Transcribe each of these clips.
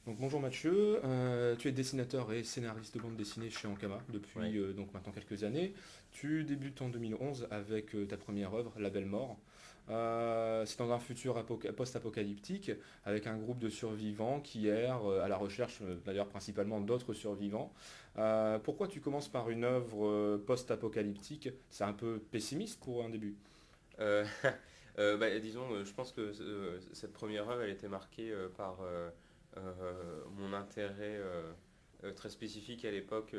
Donc bonjour Mathieu. Tu es dessinateur et scénariste de bande dessinée chez Ankama Oui. depuis donc maintenant quelques années. Tu débutes en 2011 avec ta première œuvre, La Belle Mort. C'est dans un futur post-apocalyptique avec un groupe de survivants qui errent à la recherche d'ailleurs principalement d'autres survivants. Pourquoi tu commences par une œuvre post-apocalyptique? C'est un peu pessimiste pour un début. Euh, disons, je pense que cette première œuvre, elle était marquée par mon intérêt très spécifique à l'époque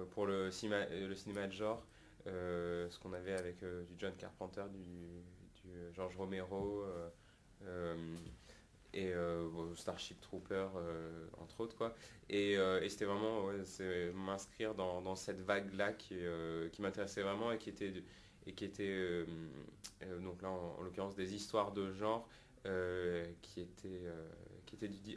pour le cinéma de genre, ce qu'on avait avec du John Carpenter, du George Romero euh, bon, Starship Trooper, entre autres, quoi. Et c'était vraiment ouais, m'inscrire dans cette vague-là qui m'intéressait vraiment et qui était donc là en l'occurrence des histoires de genre qui étaient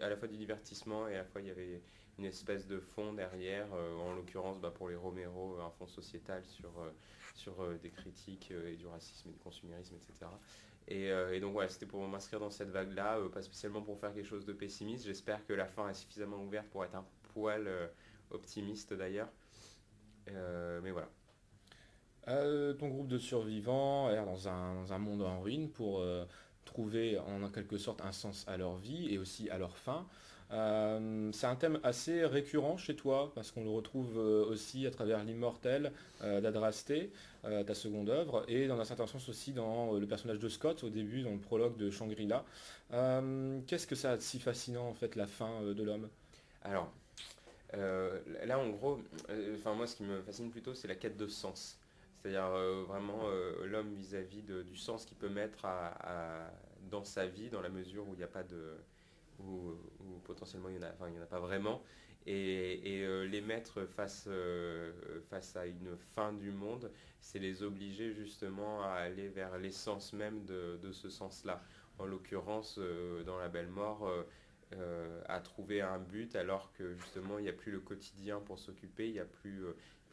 à la fois du divertissement et à la fois il y avait une espèce de fond derrière, en l'occurrence bah, pour les Romero, un fond sociétal sur des critiques et du racisme et du consumérisme, etc. Et donc voilà, c'était pour m'inscrire dans cette vague-là, pas spécialement pour faire quelque chose de pessimiste. J'espère que la fin est suffisamment ouverte pour être un poil optimiste d'ailleurs. Mais voilà. Ton groupe de survivants erre dans un monde en ruine pour trouver en quelque sorte un sens à leur vie et aussi à leur fin. C'est un thème assez récurrent chez toi parce qu'on le retrouve aussi à travers l'Immortel d'Adrasté, ta seconde œuvre, et dans un certain sens aussi dans le personnage de Scott au début, dans le prologue de Shangri-La. Qu'est-ce que ça a de si fascinant en fait la fin de l'homme? Alors, là en gros, enfin moi ce qui me fascine plutôt c'est la quête de sens. C'est-à-dire vraiment l'homme vis-à-vis du sens qu'il peut mettre dans sa vie, dans la mesure où il n'y a pas de, où potentiellement il y en a pas vraiment, et les mettre face à une fin du monde, c'est les obliger justement à aller vers l'essence même de ce sens-là. En l'occurrence, dans La Belle Mort, à trouver un but alors que justement il n'y a plus le quotidien pour s'occuper, il n'y a plus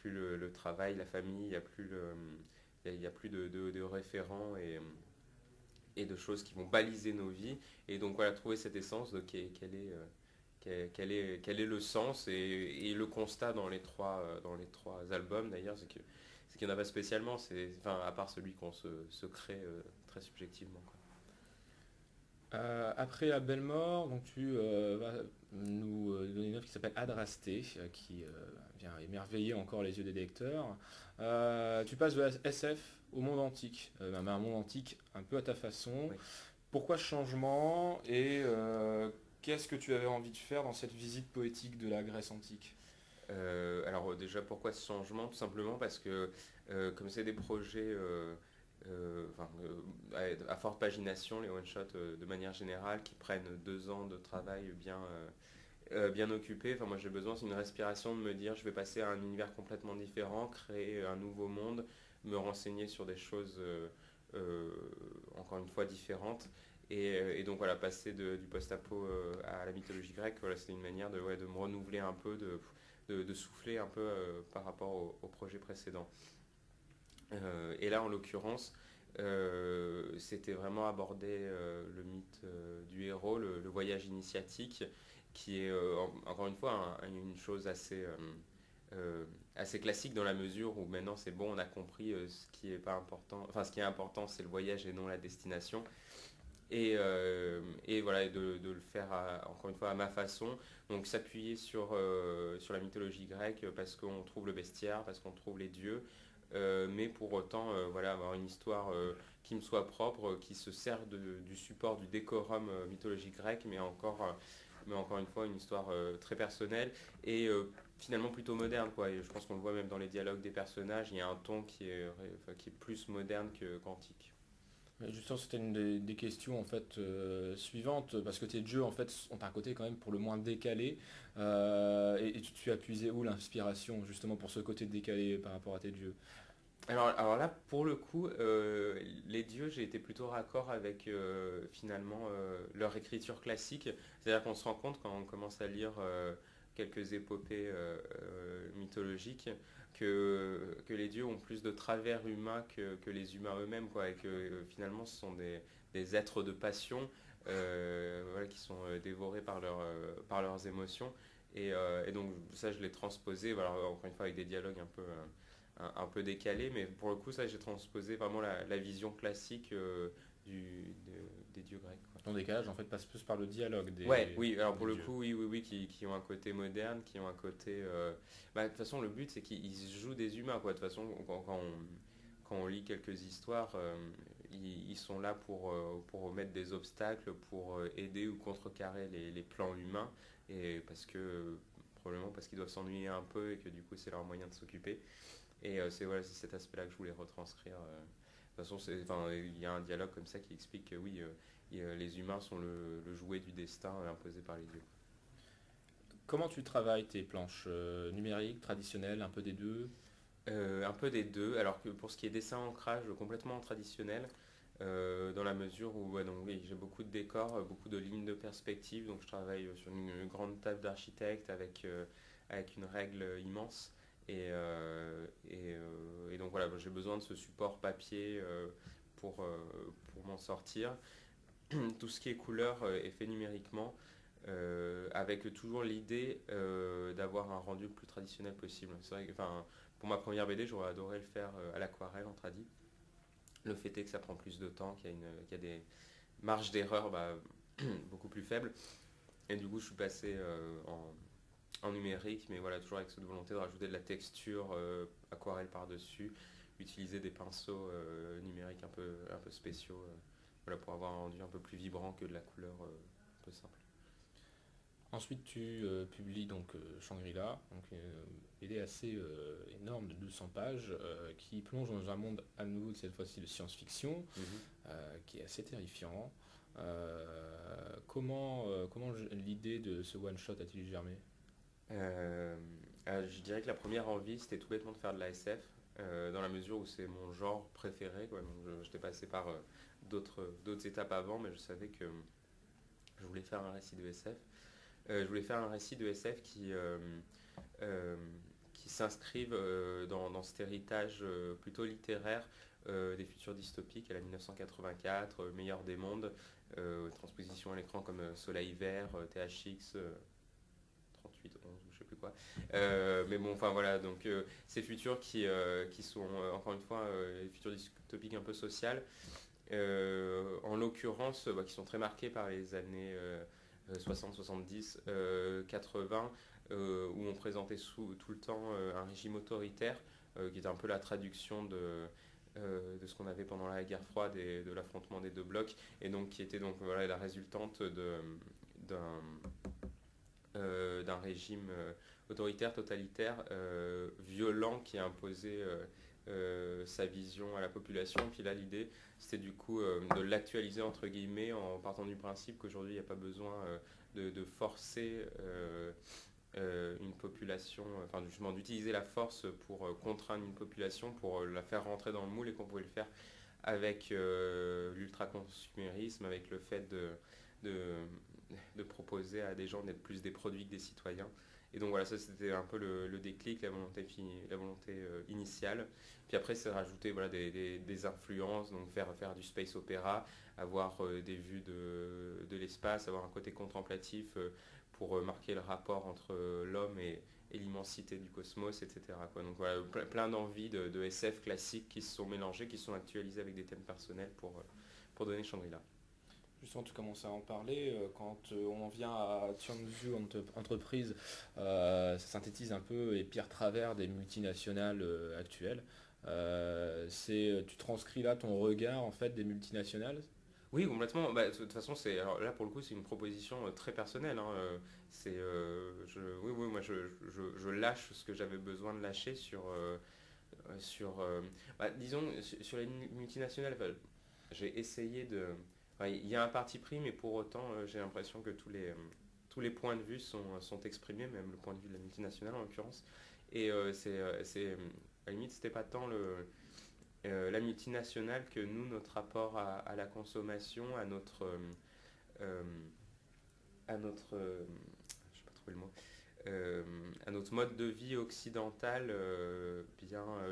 le travail, la famille, il n'y a plus, il y a plus de référents et de choses qui vont baliser nos vies. Et donc voilà, trouver cette essence de quel est le sens et le constat dans les trois albums d'ailleurs, c'est qu'il n'y en a pas spécialement, enfin, à part celui qu'on se crée très subjectivement, quoi. Après la belle mort, donc tu vas nous donner une œuvre qui s'appelle Adrasté, qui vient émerveiller encore les yeux des lecteurs. Tu passes de la SF au monde antique, mais un monde antique un peu à ta façon. Oui. Pourquoi ce changement et qu'est-ce que tu avais envie de faire dans cette visite poétique de la Grèce antique? Alors déjà, pourquoi ce changement? Tout simplement parce que comme c'est des projets enfin, à forte pagination, les one-shots de manière générale, qui prennent 2 ans de travail bien occupé. Enfin, moi, j'ai besoin, c'est une respiration de me dire, je vais passer à un univers complètement différent, créer un nouveau monde, me renseigner sur des choses euh, encore une fois différentes. Et donc voilà, passer du post-apo à la mythologie grecque, voilà, c'était une manière ouais, de me renouveler un peu, de souffler un peu par rapport au projet précédent. Et là, en l'occurrence, c'était vraiment aborder le mythe du héros, le voyage initiatique, qui est encore une fois une chose assez classique dans la mesure où maintenant c'est bon, on a compris ce qui est pas important, enfin ce qui est important c'est le voyage et non la destination. Et voilà, de le faire encore une fois à ma façon. Donc s'appuyer sur la mythologie grecque parce qu'on trouve le bestiaire, parce qu'on trouve les dieux, mais pour autant voilà, avoir une histoire qui me soit propre, qui se sert du support du décorum mythologique grec, mais encore une fois une histoire très personnelle et finalement plutôt moderne, quoi. Et je pense qu'on le voit même dans les dialogues des personnages, il y a un ton enfin, qui est plus moderne qu'antique. Justement, c'était une des questions en fait suivantes, parce que tes jeux en fait ont un côté quand même pour le moins décalé. Et tu as puisé où l'inspiration justement pour ce côté décalé par rapport à tes jeux? Alors là, pour le coup, les dieux, j'ai été plutôt raccord avec finalement leur écriture classique. C'est-à-dire qu'on se rend compte quand on commence à lire quelques épopées mythologiques que les dieux ont plus de travers humains que les humains eux-mêmes, quoi, et que finalement ce sont des êtres de passion voilà, qui sont dévorés par leurs émotions. Et donc ça, je l'ai transposé, voilà, encore une fois avec des dialogues un peu décalés, mais pour le coup, ça, j'ai transposé vraiment la vision classique des dieux grecs, quoi. Ton décalage en fait passe plus par le dialogue Ouais, oui, alors des pour le dieux. coup, oui, oui, oui, qui ont un côté moderne, qui ont un côté... bah, de toute façon, le but, c'est qu'ils jouent des humains, quoi. De toute façon, quand on lit quelques histoires, ils sont là pour mettre des obstacles, pour aider ou contrecarrer les plans humains, et probablement parce qu'ils doivent s'ennuyer un peu et que du coup, c'est leur moyen de s'occuper. Et voilà, c'est cet aspect-là que je voulais retranscrire. De toute façon, enfin, il y a un dialogue comme ça qui explique que oui, les humains sont le jouet du destin imposé par les dieux. Comment tu travailles tes planches numériques, traditionnelles, un peu des deux? Un peu des deux, alors que pour ce qui est dessin ancrage, complètement traditionnel, dans la mesure où ouais, donc, oui, j'ai beaucoup de décors, beaucoup de lignes de perspective, donc je travaille sur une grande table d'architecte avec une règle immense. Et donc voilà, j'ai besoin de ce support papier pour m'en sortir. Tout ce qui est couleur est fait numériquement, avec toujours l'idée d'avoir un rendu le plus traditionnel possible. C'est vrai que enfin, pour ma première BD, j'aurais adoré le faire à l'aquarelle en tradi. Le fait est que ça prend plus de temps, qu'il y a des marges d'erreur beaucoup plus faibles. Et du coup, je suis passé en numérique, mais voilà, toujours avec cette volonté de rajouter de la texture aquarelle par-dessus, utiliser des pinceaux numériques un peu spéciaux, voilà, pour avoir un rendu un peu plus vibrant que de la couleur un peu simple. Ensuite, tu publies donc Shangri-La, donc une BD assez énorme de 200 pages qui plonge dans un monde à nouveau, cette fois-ci de science-fiction, Mhm. qui est assez terrifiant. Comment l'idée de ce one-shot a-t-il germé? Euh, je dirais que la première envie, c'était tout bêtement de faire de la SF, dans la mesure où c'est mon genre préféré, quoi. Donc, j'étais passé par d'autres étapes avant, mais je savais que je voulais faire un récit de SF. Je voulais faire un récit de SF euh, qui s'inscrive dans cet héritage plutôt littéraire des futurs dystopiques à la 1984, Meilleur des mondes, transposition à l'écran comme Soleil vert, THX, 3811 ou je sais plus quoi. Mais bon, enfin voilà, donc ces futurs qui sont encore une fois les futurs dystopiques un peu sociales, en l'occurrence qui sont très marqués par les années 60, 70, 80, où on présentait tout le temps un régime autoritaire, qui était un peu la traduction de ce qu'on avait pendant la guerre froide et de l'affrontement des deux blocs, et donc qui était donc voilà, la résultante d'un régime autoritaire, totalitaire, violent, qui a imposé sa vision à la population. Puis là, l'idée, c'était du coup de l'actualiser, entre guillemets, en partant du principe qu'aujourd'hui, il n'y a pas besoin de forcer une population, enfin justement d'utiliser la force pour contraindre une population, pour la faire rentrer dans le moule, et qu'on pouvait le faire avec l'ultra-consumérisme, avec le fait de, de proposer à des gens d'être plus des produits que des citoyens. Et donc voilà, ça c'était un peu le déclic, la volonté initiale. Puis après, c'est rajouter voilà, des influences, donc faire du space opéra, avoir des vues de l'espace, avoir un côté contemplatif pour marquer le rapport entre l'homme et l'immensité du cosmos, etc., quoi. Donc voilà, plein d'envies de SF classiques qui se sont mélangées, qui se sont actualisées avec des thèmes personnels pour donner Shangri-La. Justement, tu commences à en parler. Quand on vient à Tianzhu Entreprise, ça synthétise un peu les pires travers des multinationales actuelles. Tu transcris là ton regard en fait des multinationales. Oui, complètement. Bah, de toute façon, alors là pour le coup, c'est une proposition très personnelle, hein. Oui, oui, moi je lâche ce que j'avais besoin de lâcher disons, sur les multinationales. Enfin, j'ai essayé de. Enfin, il y a un parti pris, mais pour autant, j'ai l'impression que tous les points de vue sont exprimés, même le point de vue de la multinationale en l'occurrence. Et à la limite, c'était pas tant la multinationale que nous, notre rapport à la consommation, euh, je sais pas trouver le mot, à notre mode de vie occidental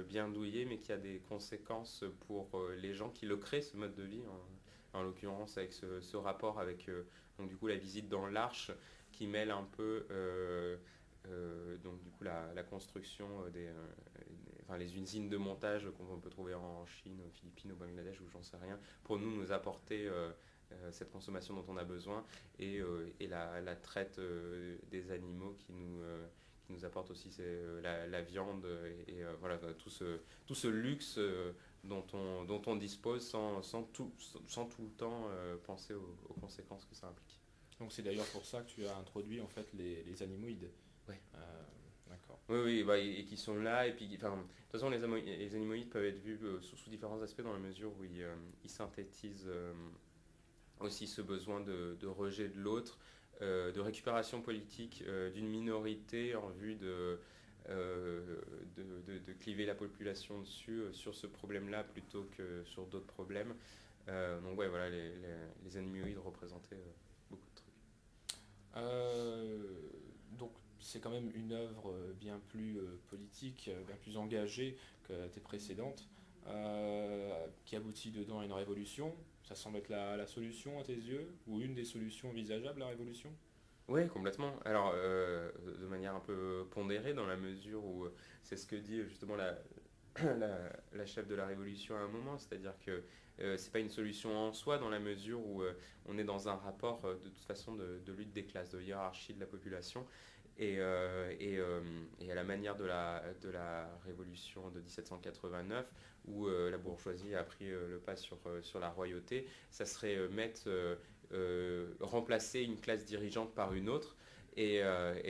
bien douillé, mais qui a des conséquences pour les gens qui le créent, ce mode de vie, en l'occurrence avec ce rapport avec donc du coup la visite dans l'arche qui mêle un peu donc du coup la construction enfin, les usines de montage qu'on peut trouver en Chine, aux Philippines, au Bangladesh ou j'en sais rien, pour nous apporter cette consommation dont on a besoin et la traite des animaux qui nous apporte aussi la viande voilà, tout ce luxe dont on dispose sans tout le temps penser aux conséquences que ça implique. Donc c'est d'ailleurs pour ça que tu as introduit en fait les animaux-ides. Ouais. D'accord. Oui, oui, bah, et qui sont là, et puis, enfin, de toute façon, les animaux-ides peuvent être vus sous différents aspects dans la mesure où ils synthétisent aussi ce besoin de rejet de l'autre, de récupération politique d'une minorité en vue de cliver la population dessus sur ce problème-là plutôt que sur d'autres problèmes. Donc ouais, voilà, les animaux-ides représentaient beaucoup de trucs. Donc c'est quand même une œuvre bien plus politique, bien plus engagée que tes précédentes, qui aboutit dedans à une révolution. Ça semble être la solution à tes yeux, ou une des solutions envisageables, la révolution? Oui, complètement. Alors, de manière un peu pondérée, dans la mesure où c'est ce que dit justement la chef de la Révolution à un moment, c'est-à-dire que c'est pas une solution en soi, dans la mesure où on est dans un rapport de toute façon de lutte des classes, de hiérarchie de la population, et à la manière de la Révolution de 1789, où la bourgeoisie a pris le pas sur la royauté, ça serait remplacer une classe dirigeante par une autre. Et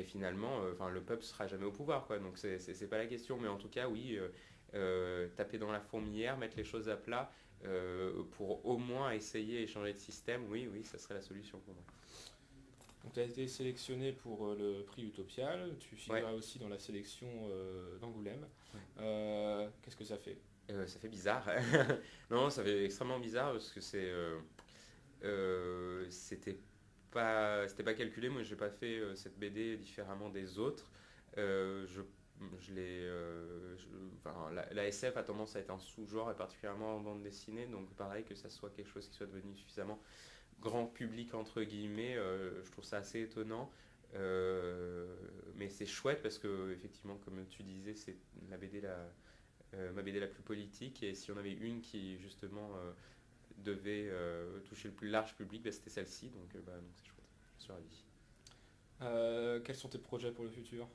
finalement, enfin, le peuple sera jamais au pouvoir, quoi. Donc c'est pas la question, mais en tout cas, oui, taper dans la fourmilière, mettre les choses à plat pour au moins essayer et changer de système, oui, oui, ça serait la solution pour moi. Donc tu as été sélectionné pour le prix Utopial, tu Ouais, figuras aussi dans la sélection d'Angoulême. ouais. Qu'est-ce que ça fait? Ça fait bizarre. Non, ça fait extrêmement bizarre parce que c'était pas calculé. Moi, j'ai pas fait cette BD différemment des autres. Je je l'ai, enfin, la SF a tendance à être un sous-genre, et particulièrement en bande dessinée, donc pareil que ça soit quelque chose qui soit devenu suffisamment grand public entre guillemets, je trouve ça assez étonnant. Mais c'est chouette parce que effectivement, comme tu disais, c'est la BD ma BD la plus politique, et si on avait une qui justement devait toucher le plus large public, bah, c'était celle-ci, donc c'est chouette, je suis ravi. Quels sont tes projets pour le futur?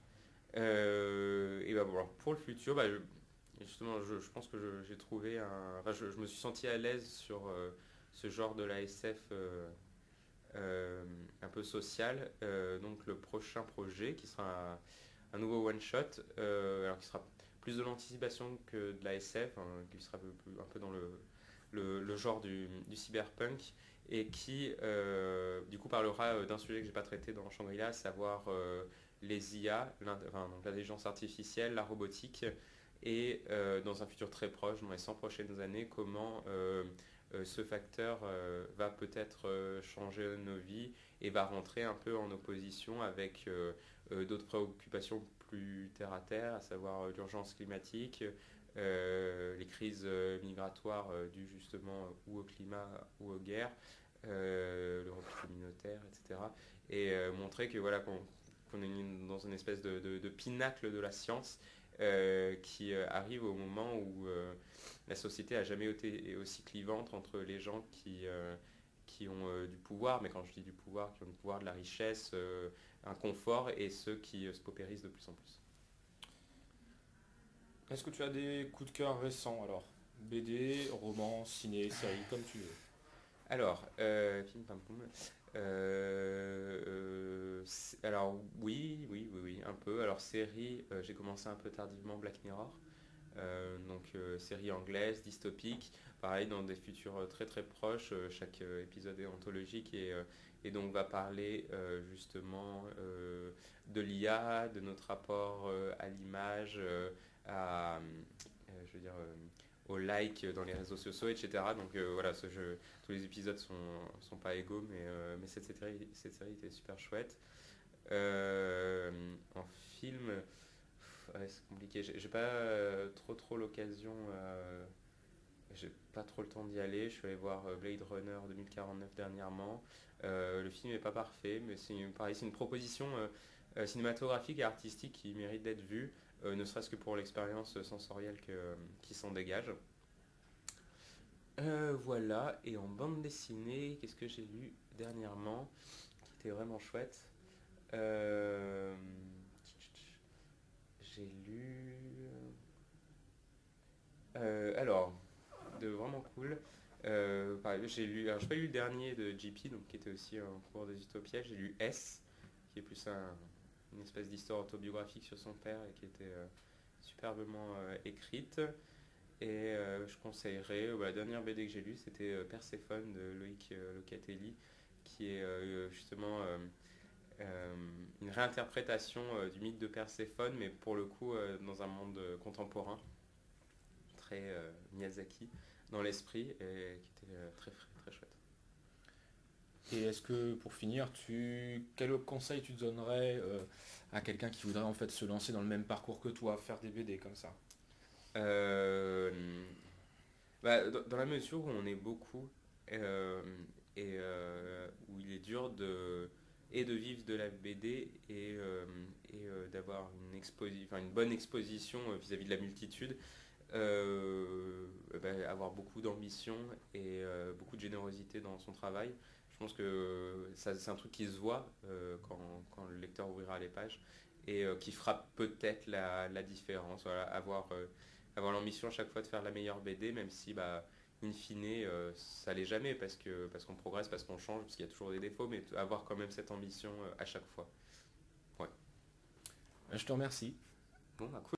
Et bah, bon, alors, pour le futur, bah, justement, je pense que j'ai trouvé enfin, je me suis senti à l'aise sur ce genre de la SF un peu social. Donc le prochain projet qui sera un nouveau one-shot, alors qui sera plus de l'anticipation que de la SF, hein, qui sera un peu dans le genre du cyberpunk, et qui du coup parlera d'un sujet que j'ai pas traité dans Shangri-La, à savoir les IA, enfin, donc l'intelligence artificielle, la robotique, et dans un futur très proche, dans les 100 prochaines années, comment ce facteur va peut-être changer nos vies et va rentrer un peu en opposition avec d'autres préoccupations plus terre à terre, à savoir l'urgence climatique, les crises migratoires dues justement ou au climat ou aux guerres, le repli communautaire, etc. Et montrer que voilà qu'on est dans une espèce de pinacle de la science qui arrive au moment où la société a jamais été aussi clivante entre les gens qui ont du pouvoir, mais quand je dis du pouvoir, qui ont du pouvoir, de la richesse, un confort, et ceux qui se paupérisent de plus en plus. Est-ce que tu as des coups de cœur récents alors? BD, roman, ciné, série, comme tu veux. Alors, film, pam, poum. Alors oui, oui, oui, oui, un peu. Alors série, j'ai commencé un peu tardivement Black Mirror. Série anglaise, dystopique, pareil dans des futurs très très proches, chaque épisode est anthologique et donc va parler justement de l'IA, de notre rapport à l'image, je veux dire, aux likes dans les réseaux sociaux, etc. Donc voilà, tous les épisodes sont pas égaux, mais cette série était super chouette. En film, ouais, c'est compliqué. J'ai pas trop l'occasion. J'ai pas trop le temps d'y aller. Je suis allé voir Blade Runner 2049 dernièrement. Le film est pas parfait, mais c'est pareil, c'est une proposition cinématographique et artistique qui mérite d'être vue, ne serait-ce que pour l'expérience sensorielle qui s'en dégage. Voilà, et en bande dessinée, qu'est-ce que j'ai lu dernièrement qui était vraiment chouette. Euh, j'ai lu. Alors, de vraiment cool. J'ai lu, alors j'ai pas lu le dernier de JP, donc qui était aussi un cours des Utopias. J'ai lu S, qui est plus une espèce d'histoire autobiographique sur son père et qui était superbement écrite. Et je conseillerais, la dernière BD que j'ai lue, c'était Perséphone de Loïc Locatelli, qui est justement une réinterprétation du mythe de Perséphone, mais pour le coup dans un monde contemporain, très Miyazaki dans l'esprit, et qui était très frais, très chouette. Et est-ce que pour finir, quel conseil tu donnerais à quelqu'un qui voudrait en fait se lancer dans le même parcours que toi, faire des BD comme ça? Euh, dans la mesure où on est beaucoup euh, où il est dur de vivre de la BD d'avoir une bonne exposition vis-à-vis de la multitude, avoir beaucoup d'ambition et beaucoup de générosité dans son travail. Je pense que ça, c'est un truc qui se voit quand le lecteur ouvrira les pages et qui fera peut-être la différence. Voilà, avoir l'ambition à chaque fois de faire la meilleure BD, même si in fine ça l'est jamais parce qu'on progresse, parce qu'on change, parce qu'il y a toujours des défauts, mais avoir quand même cette ambition à chaque fois. Ouais. Je te remercie. Bon, bah, cool.